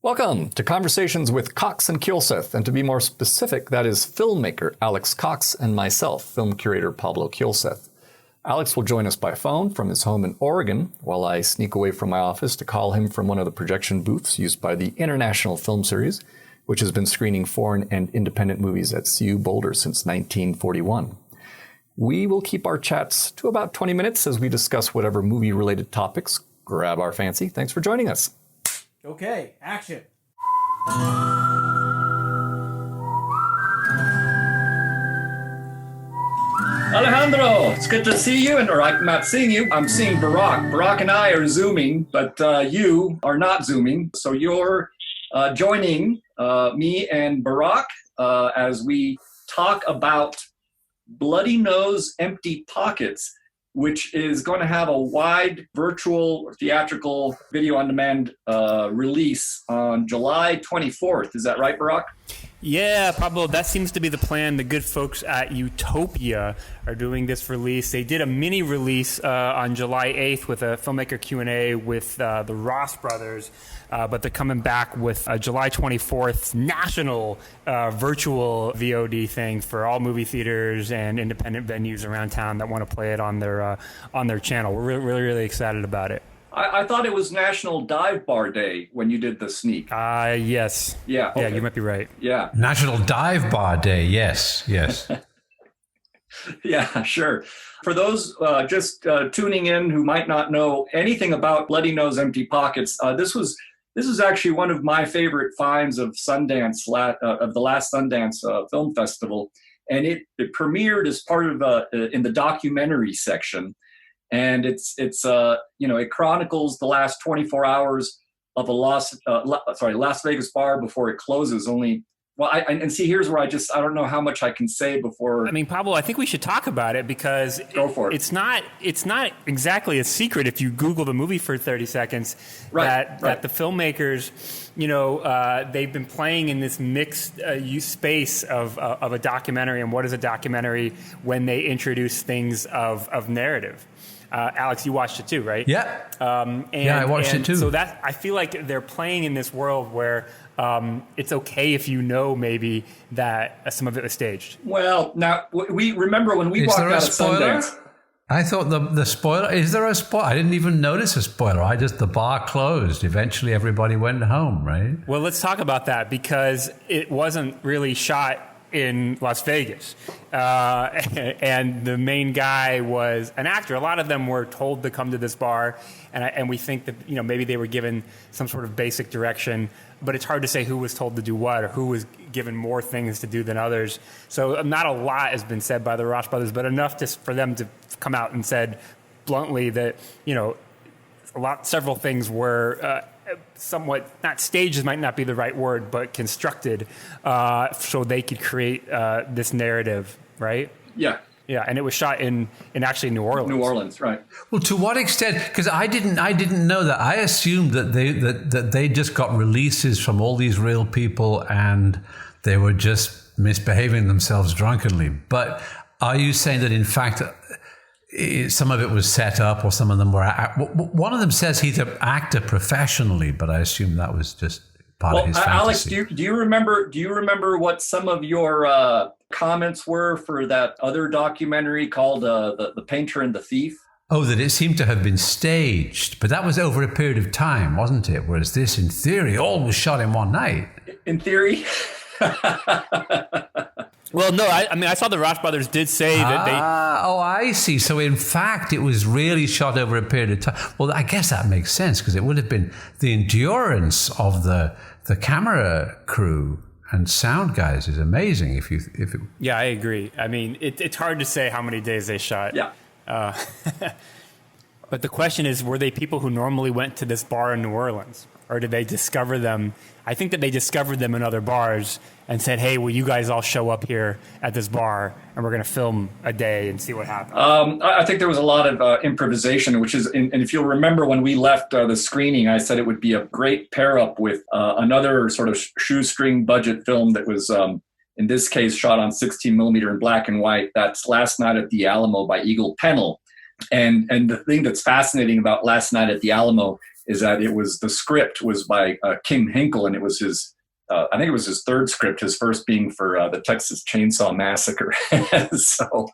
Welcome to Conversations with Cox and Kielseth, and to be more specific, that is filmmaker Alex Cox and myself, film curator Pablo Kielseth. Alex will join us by phone from his home in Oregon, while I sneak away from my office to call him from one of the projection booths used by the International Film Series, which has been screening foreign and independent movies at CU Boulder since 1941. We will keep our chats to about 20 minutes as we discuss whatever movie-related topics grab our fancy. Thanks for joining us. Okay, action. Alejandro, it's good to see you, or I'm not seeing you. I'm seeing Barak. Barak and I are Zooming, but you are not Zooming. So you're joining me and Barak as we talk about Bloody Nose, Empty Pockets, which is going to have a wide virtual theatrical video on demand release on July 24th. Is that right, Barak? Yeah, Pablo, that seems to be the plan. The good folks at Utopia are doing this release. They did a mini release on July 8th with a filmmaker Q&A with the Ross brothers, but they're coming back with a July 24th national virtual VOD thing for all movie theaters and independent venues around town that want to play it on their channel. We're really excited about it. I thought it was National Dive Bar Day when you did the sneak. Yes. Yeah. Okay. Yeah, you might be right. Yeah. National Dive Bar Day. Yes. Yeah, sure. For those just tuning in who might not know anything about Bloody Nose, Empty Pockets, this is actually one of my favorite finds of Sundance of the last Sundance Film Festival, and it premiered as part of in the documentary section. And it chronicles the last 24 hours of a Las Vegas bar before it closes. Here's where I don't know how much I can say before. I mean, Pablo, I think we should talk about it because Go for it. It's not exactly a secret if you Google the movie for 30 seconds that the filmmakers, they've been playing in this mixed use space of a documentary. And what is a documentary when they introduce things of narrative? Alex, you watched it too, right? Yeah. I watched it too. So I feel like they're playing in this world where it's okay if maybe that some of it was staged. Well, now we remember when we walked out of Sundance. I thought the spoiler, is there a spoiler? I didn't even notice a spoiler. the bar closed. Eventually everybody went home, right? Well, let's talk about that because it wasn't really shot in Las Vegas. And the main guy was an actor. A lot of them were told to come to this bar, and we think that maybe they were given some sort of basic direction, but it's hard to say who was told to do what or who was given more things to do than others. So not a lot has been said by the Ross brothers, but enough for them to come out and said bluntly that several things were somewhat, not staged might not be the right word, but constructed so they could create this narrative, right? Yeah. Yeah, and it was shot in actually New Orleans. New Orleans, right. Well, to what extent? Because I didn't know that. I assumed that they just got releases from all these real people and they were just misbehaving themselves drunkenly. But are you saying that in fact some of it was set up, or some of them were? One of them says he's an actor professionally, but I assume that was just part of his fantasy. Alex, do you remember what some of your comments were for that other documentary called The Painter and the Thief? Oh, that it seemed to have been staged, but that was over a period of time, wasn't it? Whereas this, in theory, all was shot in one night. In theory. Well, no, I saw the Ross brothers did say that they... Oh, I see. So, in fact, it was really shot over a period of time. Well, I guess that makes sense, because it would have been the endurance of the camera crew and sound guys is amazing. Yeah, I agree. I mean, it's hard to say how many days they shot. Yeah. But the question is, were they people who normally went to this bar in New Orleans? Or did they discover them? I think that they discovered them in other bars and said, hey, will you guys all show up here at this bar and we're going to film a day and see what happens? I think there was a lot of improvisation, which is, and if you'll remember when we left the screening, I said it would be a great pair up with another sort of shoestring budget film that was, in this case, shot on 16 millimeter in black and white. That's Last Night at the Alamo by Eagle Pennell. And the thing that's fascinating about Last Night at the Alamo is that the script was by Kim Hinkle, and it was his, I think it was his third script, his first being for the Texas Chainsaw Massacre. So,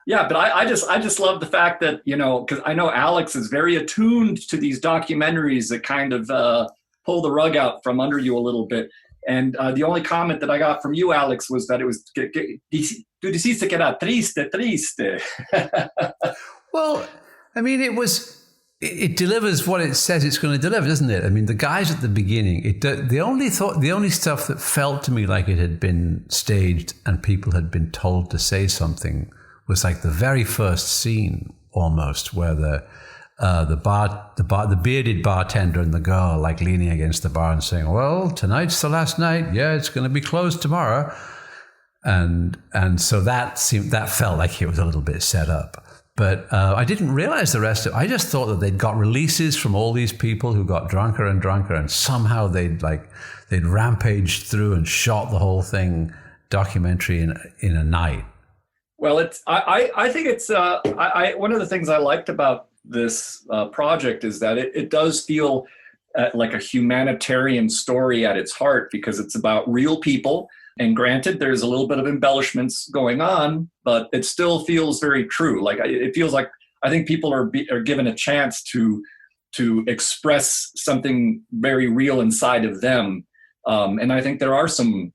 yeah, but I just love the fact that, because I know Alex is very attuned to these documentaries that kind of pull the rug out from under you a little bit. And the only comment that I got from you, Alex, was that it was "Tu dijiste que era triste." Well, I mean, it delivers what it says it's going to deliver, doesn't it? I mean, the guys at the beginning, the only stuff that felt to me like it had been staged and people had been told to say something was like the very first scene, almost, where the bearded bartender and the girl like leaning against the bar and saying, "Well, tonight's the last night. Yeah, it's going to be closed tomorrow," and so that felt like it was a little bit set up. But I didn't realize the rest of it. I just thought that they'd got releases from all these people who got drunker and drunker, and somehow they'd rampaged through and shot the whole thing documentary in a night. Well, I think it's one of the things I liked about this project is that it does feel like a humanitarian story at its heart, because it's about real people. And granted, there's a little bit of embellishments going on, but it still feels very true. Like it feels like, I think people are given a chance to express something very real inside of them. And I think there are some,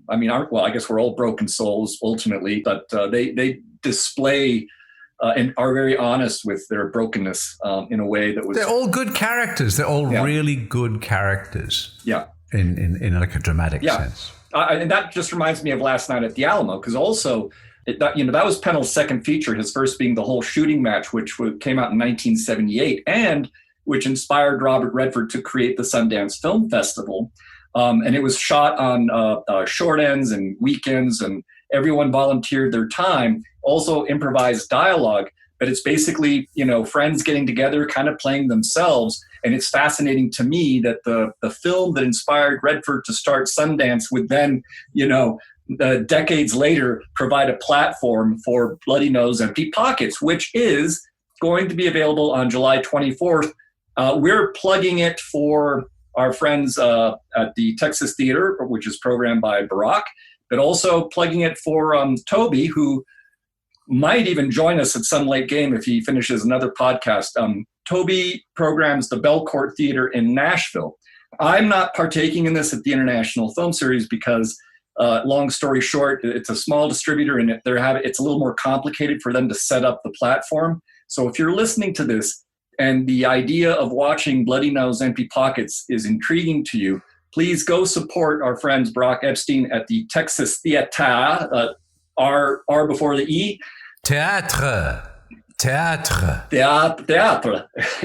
I guess we're all broken souls ultimately, but they display and are very honest with their brokenness in a way that was. They're all good characters. They're all really good characters. Yeah. In like a dramatic sense. And that just reminds me of last night at the Alamo, because also that was Pennell's second feature, his first being the whole shooting match, which came out in 1978, and which inspired Robert Redford to create the Sundance Film Festival. And it was shot on short ends and weekends, and everyone volunteered their time, also improvised dialogue. But it's basically, friends getting together, kind of playing themselves. And it's fascinating to me that the film that inspired Redford to start Sundance would then, decades later, provide a platform for Bloody Nose, Empty Pockets, which is going to be available on July 24th. We're plugging it for our friends at the Texas Theater, which is programmed by Barak, but also plugging it for Toby, who might even join us at some late game if he finishes another podcast. Toby programs the Belcourt Theater in Nashville. I'm not partaking in this at the International Film Series because, long story short, it's a small distributor and it's a little more complicated for them to set up the platform. So if you're listening to this and the idea of watching Bloody Nose, Empty Pockets is intriguing to you, please go support our friends Brock Epstein at the Texas Theater, R before the E. Théâtre. I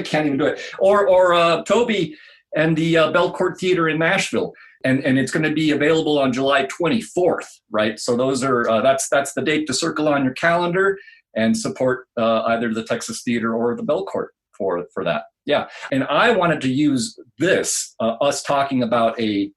can't even do it. Or Toby and the Belcourt Theater in Nashville. And it's going to be available on July 24th, right? So those are that's the date to circle on your calendar and support either the Texas Theater or the Belcourt for that. Yeah. And I wanted to use this, us talking about a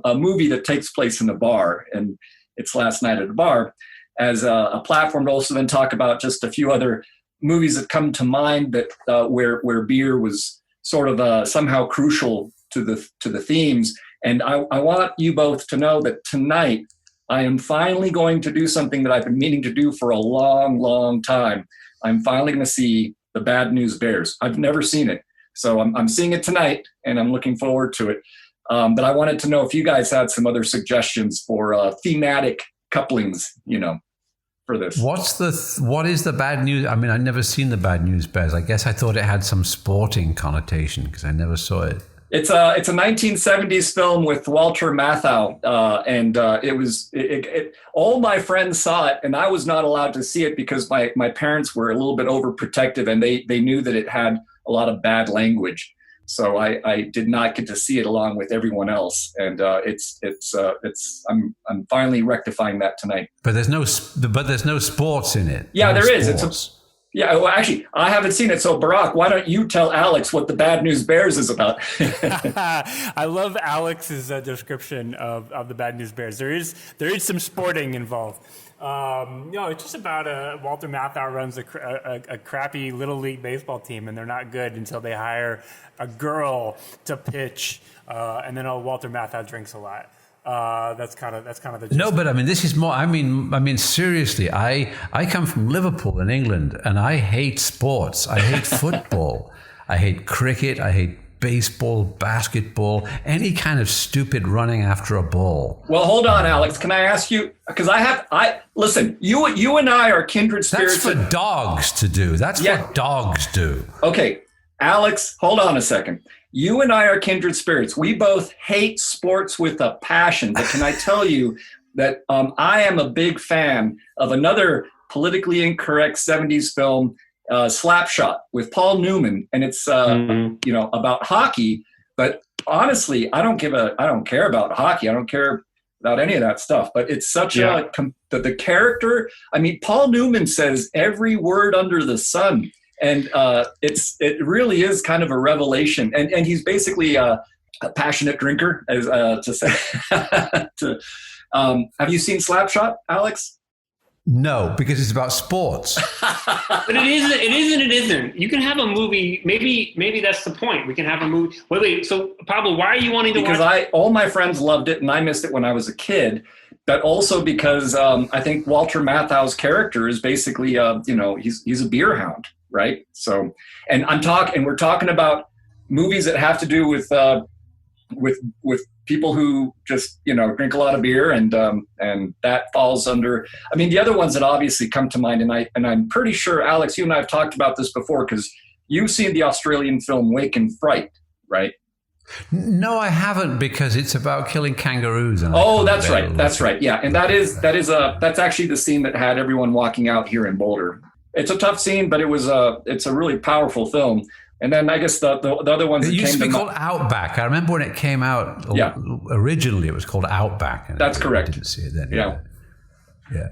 movie that takes place in a bar, and it's Last Night at a Bar, as a platform to also then talk about just a few other movies that come to mind that where beer was sort of somehow crucial to the themes. And I want you both to know that tonight I am finally going to do something that I've been meaning to do for a long, long time. I'm finally going to see The Bad News Bears. I've never seen it, so I'm seeing it tonight, and I'm looking forward to it. But I wanted to know if you guys had some other suggestions for thematic couplings, for this. What is the Bad News? I mean, I've never seen The Bad News Bears. I guess I thought it had some sporting connotation because I never saw it. It's a 1970s film with Walter Matthau, and all my friends saw it, and I was not allowed to see it because my parents were a little bit overprotective, and they knew that it had a lot of bad language. So I did not get to see it along with everyone else, and I'm finally rectifying that tonight. But there's no sports in it. Yeah, no there sports. is. Well, actually, I haven't seen it. So, Barak, why don't you tell Alex what The Bad News Bears is about? I love Alex's description of The Bad News Bears. There is some sporting involved. No, it's just about Walter Matthau runs a crappy little league baseball team, and they're not good until they hire a girl to pitch, and then Walter Matthau drinks a lot. That's kind of the gist. No, but I mean, this is more. I mean, seriously. I come from Liverpool in England, and I hate sports. I hate football. I hate cricket. I hate baseball, basketball, any kind of stupid running after a ball. Well, hold on, Alex. Can I ask you? Because listen. You and I are kindred spirits. That's for dogs to do. That's what dogs do. Okay, Alex. Hold on a second. You and I are kindred spirits. We both hate sports with a passion. But can I tell you that I am a big fan of another politically incorrect 70s film, Slapshot, with Paul Newman, and it's about hockey. But honestly, I don't care about hockey. I don't care about any of that stuff. But it's such the character. I mean, Paul Newman says every word under the sun. And it really is kind of a revelation, and he's basically a passionate drinker, as to say. Have you seen Slapshot, Alex? No, because it's about sports. But it isn't. You can have a movie. Maybe that's the point. We can have a movie. Wait. So Pablo, why are you wanting to watch? Because all my friends loved it, and I missed it when I was a kid. But also because I think Walter Matthau's character is basically, he's a beer hound. Right. So, and we're talking about movies that have to do with people who just, drink a lot of beer, and that falls under, I mean, the other ones that obviously come to mind. And I'm pretty sure, Alex, you and I have talked about this before, because you've seen the Australian film Wake and Fright, right? No, I haven't, because it's about killing kangaroos. And that's right. That's right. Yeah. And that's actually the scene that had everyone walking out here in Boulder. It's a tough scene, but it's a really powerful film. And then I guess the other ones. It used to be called Outback. I remember when it came out. Yeah. Originally, it was called Outback. And that's correct. I didn't see it then. Yeah.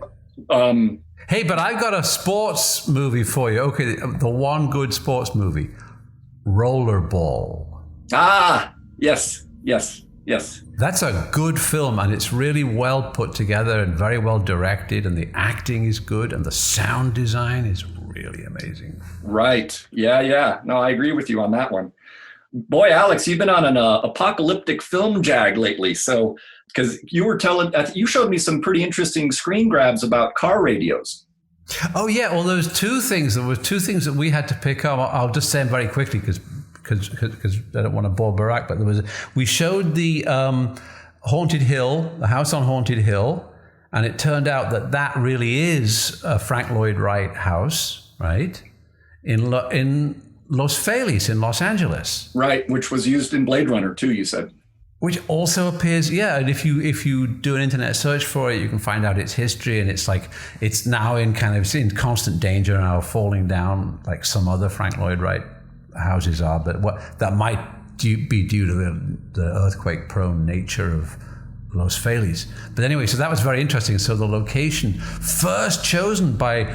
Hey, but I've got a sports movie for you. Okay, the one good sports movie, Rollerball. Ah, yes. That's a good film, and it's really well put together and very well directed, and the acting is good, and the sound design is really amazing. Right. Yeah. No, I agree with you on that one. Boy, Alex, you've been on an apocalyptic film jag lately. So, because you showed me some pretty interesting screen grabs about car radios. Oh, yeah. Well, there were two things that we had to pick up. I'll just say them very quickly because I don't want to bore Barak, but we showed the Haunted Hill, the house on Haunted Hill, and it turned out that really is a Frank Lloyd Wright house, right, in Los Feliz in Los Angeles. Right, which was used in Blade Runner too, you said. Which also appears, and if you do an internet search for it, you can find out its history, and it's now in constant danger now, falling down like some other Frank Lloyd Wright houses are, but that might be due to the earthquake-prone nature of Los Feliz. But anyway, so that was very interesting. So the location first chosen by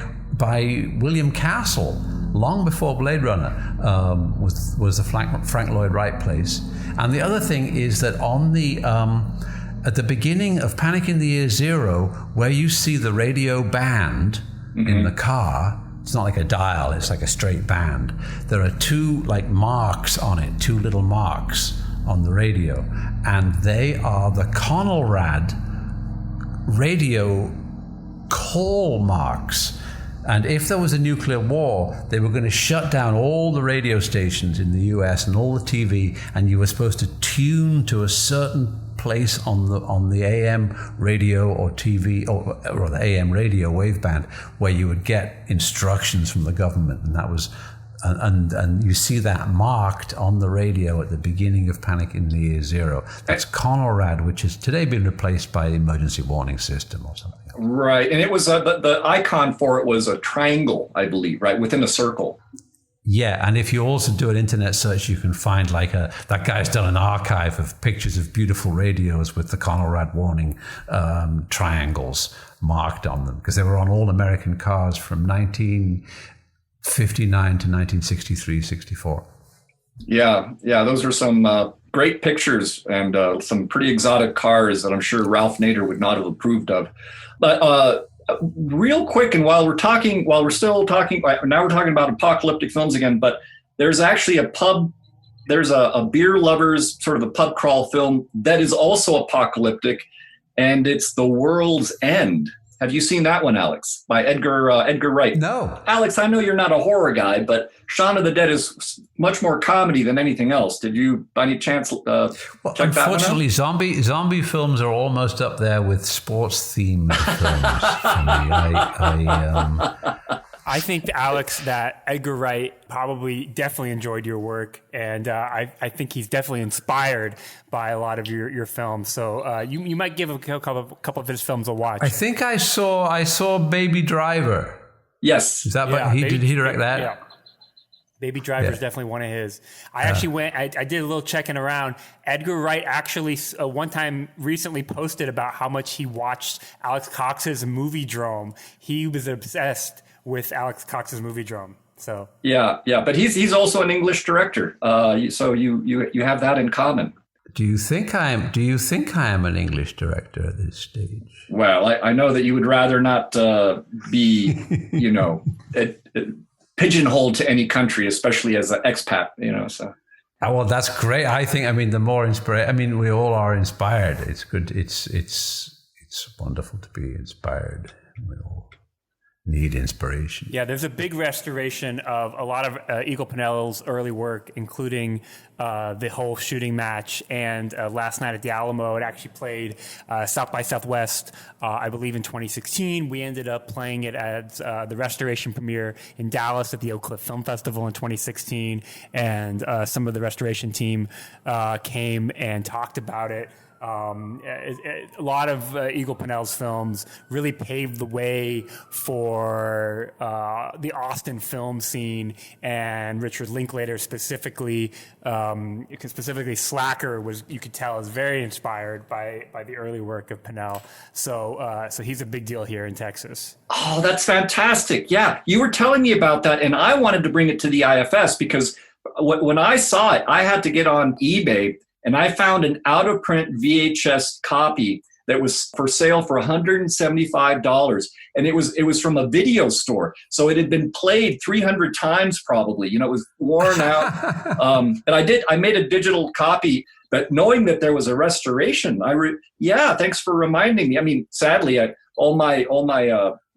William Castle, long before Blade Runner, was the Frank Lloyd Wright place. And the other thing is that on the at the beginning of Panic in the Year Zero, where you see the radio band in the car. It's not like a dial, it's like a straight band. There are two marks on it, two little marks on the radio, and they are the Conelrad radio call marks. And if there was a nuclear war, they were going to shut down all the radio stations in the US and all the TV, and you were supposed to tune to a certain place on the AM radio or TV or the AM radio waveband where you would get instructions from the government, and that was and you see that marked on the radio at the beginning of Panic in the Year Zero. That's Conelrad, which has today been replaced by the emergency warning system or something. Right, and it was the icon for it was a triangle, I believe, right within a circle. Yeah, and if you also do an internet search, you can find that guy's done an archive of pictures of beautiful radios with the Conelrad warning triangles marked on them, because they were on all American cars from 1959 to 1963, 64. Yeah, those are some great pictures and some pretty exotic cars that I'm sure Ralph Nader would not have approved of. But Real quick, and while we're still talking, now we're talking about apocalyptic films again, but there's actually there's a beer lovers sort of a pub crawl film that is also apocalyptic, and it's The World's End. Have you seen that one, Alex? By Edgar Wright. No. Alex, I know you're not a horror guy, but Shaun of the Dead is much more comedy than anything else. Did you, by any chance, check that one out? Unfortunately, zombie films are almost up there with sports themed films for me. I think, Alex, that Edgar Wright definitely enjoyed your work, and I think he's definitely inspired by a lot of your films. So you might give a couple of his films a watch. I think I saw Baby Driver. Yes. Is that what did he direct that? Yeah. Baby Driver is definitely one of his. I actually I did a little checking around. Edgar Wright actually one time recently posted about how much he watched Alex Cox's Movie-Drome. He was obsessed with Alex Cox's Movie-Drome. So yeah, but he's also an English director. So you have that in common. Do you think I am an English director at this stage? Well, I know that you would rather not be, pigeonholed to any country, especially as an expat, so. Oh, well, that's great. The more inspired, we all are inspired. It's good. It's wonderful to be inspired. We all need inspiration. Yeah, there's a big restoration of a lot of Eagle Pinello's early work, including the whole shooting match and Last Night at the Alamo. It actually played South by Southwest, I believe, in 2016. We ended up playing it at the restoration premiere in Dallas at the Oak Cliff Film Festival in 2016, and some of the restoration team came and talked about it. A lot of Eagle Pinell's films really paved the way for the Austin film scene, and Richard Linklater specifically Slacker was, you could tell, is very inspired by the early work of Pinell. So he's a big deal here in Texas. Oh, that's fantastic. Yeah, you were telling me about that, and I wanted to bring it to the IFS because when I saw it, I had to get on eBay. And I found an out-of-print VHS copy that was for sale for $175, and it was from a video store. So it had been played 300 times probably. It was worn out. And I made a digital copy, but knowing that there was a restoration, thanks for reminding me. Sadly, all my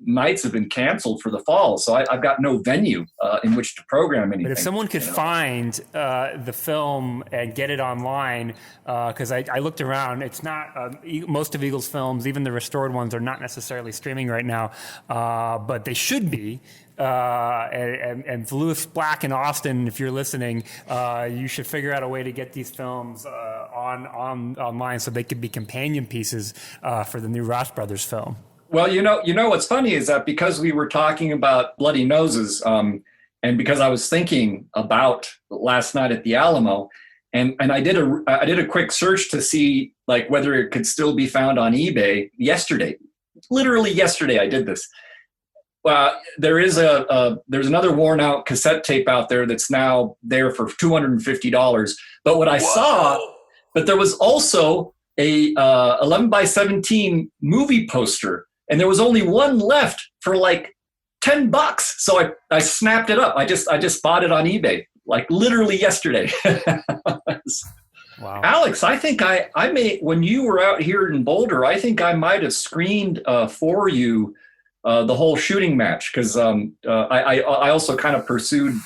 nights have been canceled for the fall, so I've got no venue in which to program anything. But if someone could find the film and get it online, because I looked around, it's not most of Eagle's films, even the restored ones, are not necessarily streaming right now, but they should be. And Lewis Black in Austin, if you're listening, you should figure out a way to get these films online so they could be companion pieces for the new Ross Brothers film. Well, what's funny is that because we were talking about Bloody Noses, and because I was thinking about Last Night at the Alamo, and I did a quick search to see whether it could still be found on eBay yesterday. Literally yesterday, I did this. There's another worn out cassette tape out there that's now there for $250. But what I saw, but there was also a 11 by 17 movie poster. And there was only one left for $10. So I snapped it up. I just bought it on eBay, literally yesterday. Wow. Alex, I think I may, when you were out here in Boulder, I think I might have screened for you the whole shooting match, because I also kind of pursued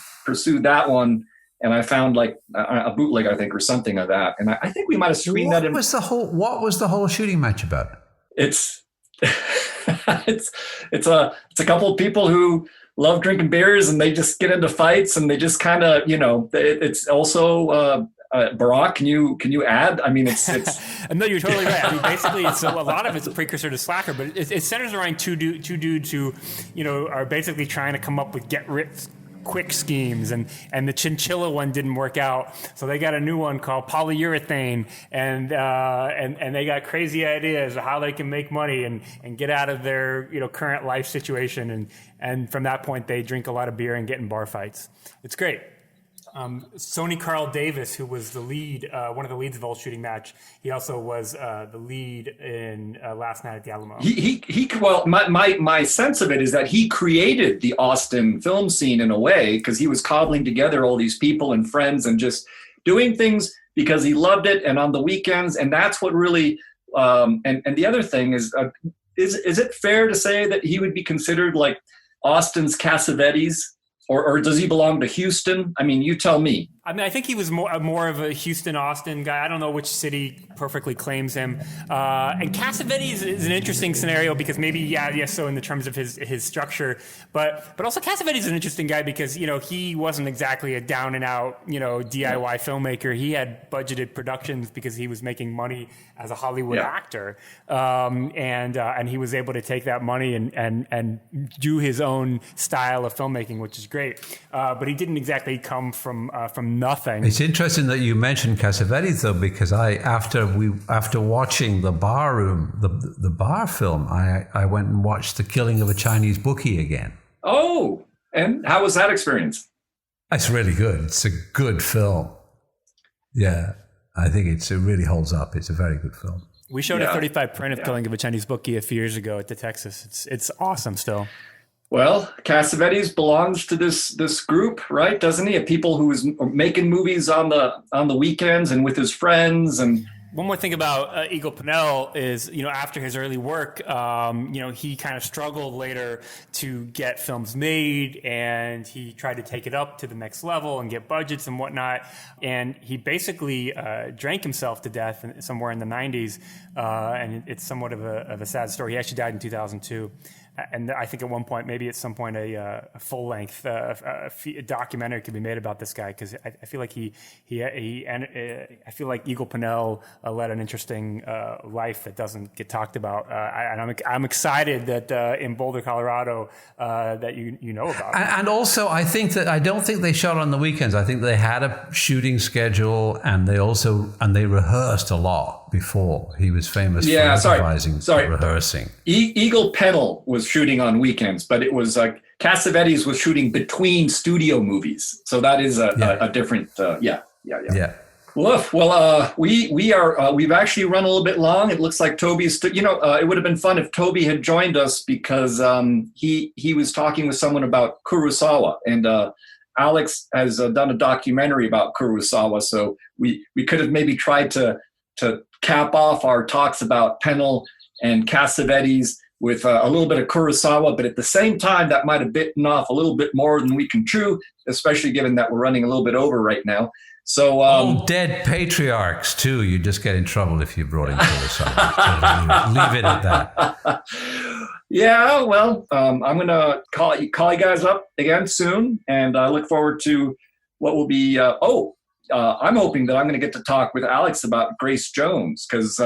that one, and I found a bootleg, I think, or something of that. And I think we might have screened that. What was the whole shooting match about? It's it's a couple of people who love drinking beers, and they just get into fights, and they just kind of, it's also Barak, can you add? It's no, you're totally right. Basically, it's a lot of it's a precursor to Slacker, but it centers around two dudes who, are basically trying to come up with quick schemes, and the chinchilla one didn't work out, so they got a new one called polyurethane, and they got crazy ideas of how they can make money and get out of their current life situation, and from that point they drink a lot of beer and get in bar fights. It's great. Sonny Carl Davis, who was the lead, one of the leads of Old Shooting Match, he also was the lead in Last Night at the Alamo. Well, my sense of it is that he created the Austin film scene in a way, because he was cobbling together all these people and friends and just doing things because he loved it, and on the weekends, and that's what really. And the other thing is it fair to say that he would be considered like Austin's Cassavetes? Or does he belong to Houston? I mean, you tell me. I mean, I think he was more of a Houston-Austin guy. I don't know which city perfectly claims him. And Cassavetes is an interesting scenario because maybe, yes, so in the terms of his structure. But also Cassavetes is an interesting guy because, he wasn't exactly a down-and-out, DIY filmmaker. He had budgeted productions because he was making money as a Hollywood actor. And he was able to take that money and do his own style of filmmaking, which is great. But he didn't exactly come from nothing. It's interesting that you mentioned Cassavetes, though, because after watching the bar film, I went and watched The Killing of a Chinese Bookie again. Oh, and how was that experience? It's really good. It's a good film. Yeah, I think it really holds up. It's a very good film. We showed a 35 print of Killing of a Chinese Bookie a few years ago at the Texas. It's awesome still. Well, Cassavetes belongs to this group, right? Doesn't he? Of people who is making movies on the weekends and with his friends. And one more thing about Eagle Pennell is, after his early work, he kind of struggled later to get films made, and he tried to take it up to the next level and get budgets and whatnot. And he basically drank himself to death somewhere in the 90s, and it's somewhat of a sad story. He actually died in 2002. And I think at one point, maybe at some point, a full-length documentary could be made about this guy, because I feel like I feel like Eagle Pennell led an interesting life that doesn't get talked about. And I'm excited that in Boulder, Colorado, that you know about it. And also, I don't think they shot on the weekends. I think they had a shooting schedule, and they rehearsed a lot before. He was famous for rehearsing. Eagle Pennell was shooting on weekends, but it was Cassavetes was shooting between studio movies. So that is a different, yeah. Well, we've actually run a little bit long. It looks like Toby's, it would have been fun if Toby had joined us, because he was talking with someone about Kurosawa, and Alex has done a documentary about Kurosawa. So we could have maybe tried to cap off our talks about Pennell and Cassavetes with a little bit of Kurosawa, but at the same time, that might have bitten off a little bit more than we can chew, especially given that we're running a little bit over right now. So dead patriarchs too. You just get in trouble if you brought in Kurosawa. Leave it at that. Yeah, well, I'm going to call you guys up again soon, and I look forward to what will be. I'm hoping that I'm going to get to talk with Alex about Grace Jones, because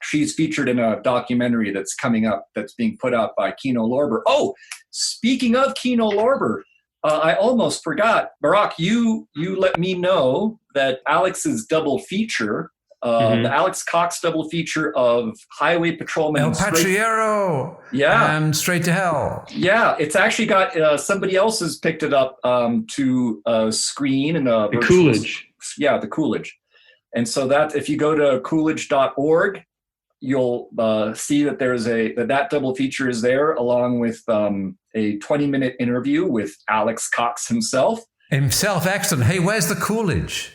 she's featured in a documentary that's coming up, that's being put out by Kino Lorber. Oh, speaking of Kino Lorber, I almost forgot. Barak, you let me know that Alex's double feature, the Alex Cox double feature of Highway Patrolman El Patriero, and Straight to Hell. Yeah, it's actually got somebody else has picked it up to screen in the Coolidge. Yeah, the Coolidge. And so that if you go to coolidge.org, you'll see that there's that double feature is there, along with a 20-minute interview with Alex Cox himself. Excellent. Hey, where's the Coolidge?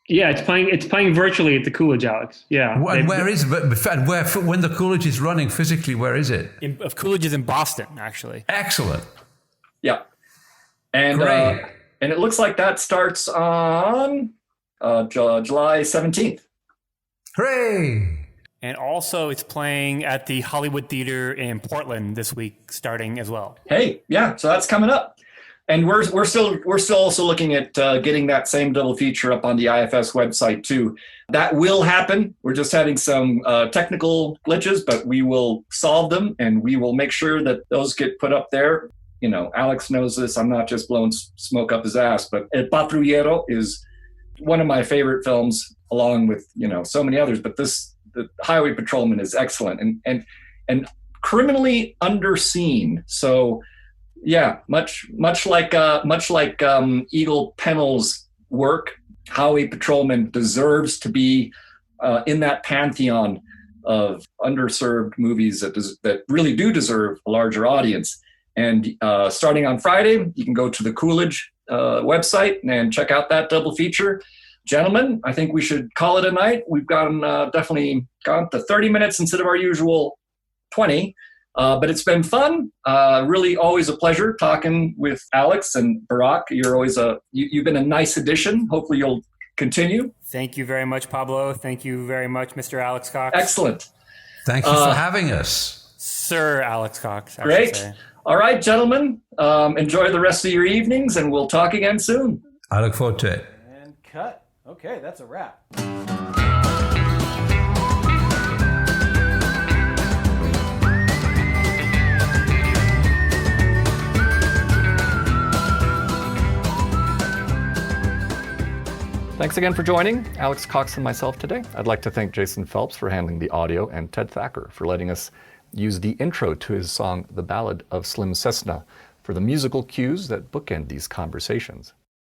Yeah, it's playing virtually at the Coolidge, Alex. Yeah. And where is it? When the Coolidge is running physically, where is it? Coolidge is in Boston, actually. Excellent. Yeah. And it looks like that starts on July 17th. Hooray! And also, it's playing at the Hollywood Theater in Portland this week, starting as well. Hey, yeah, so that's coming up, and we're still also looking at getting that same double feature up on the IFS website too. That will happen. We're just having some technical glitches, but we will solve them, and we will make sure that those get put up there. Alex knows this. I'm not just blowing smoke up his ass, but El Patrullero is one of my favorite films, along with so many others. But the Highway Patrolman is excellent and criminally underseen. So Yeah, much like Eagle Pennell's work, Highway Patrolman deserves to be in that pantheon of underserved movies that really do deserve a larger audience. And starting on Friday, you can go to the Coolidge website and check out that double feature. Gentlemen, I think we should call it a night. We've definitely gone to 30 minutes instead of our usual 20. But it's been fun. Really always a pleasure talking with Alex and Barak. You've been a nice addition. Hopefully you'll continue. Thank you very much, Pablo. Thank you very much, Mr. Alex Cox. Excellent. Thank you for having us. Sir Alex Cox. Great. All right, gentlemen. Enjoy the rest of your evenings, and we'll talk again soon. I look forward to it. And cut. Okay, that's a wrap. Thanks again for joining Alex Cox and myself today. I'd like to thank Jason Phelps for handling the audio and Ted Thacker for letting us use the intro to his song, The Ballad of Slim Cessna, for the musical cues that bookend these conversations.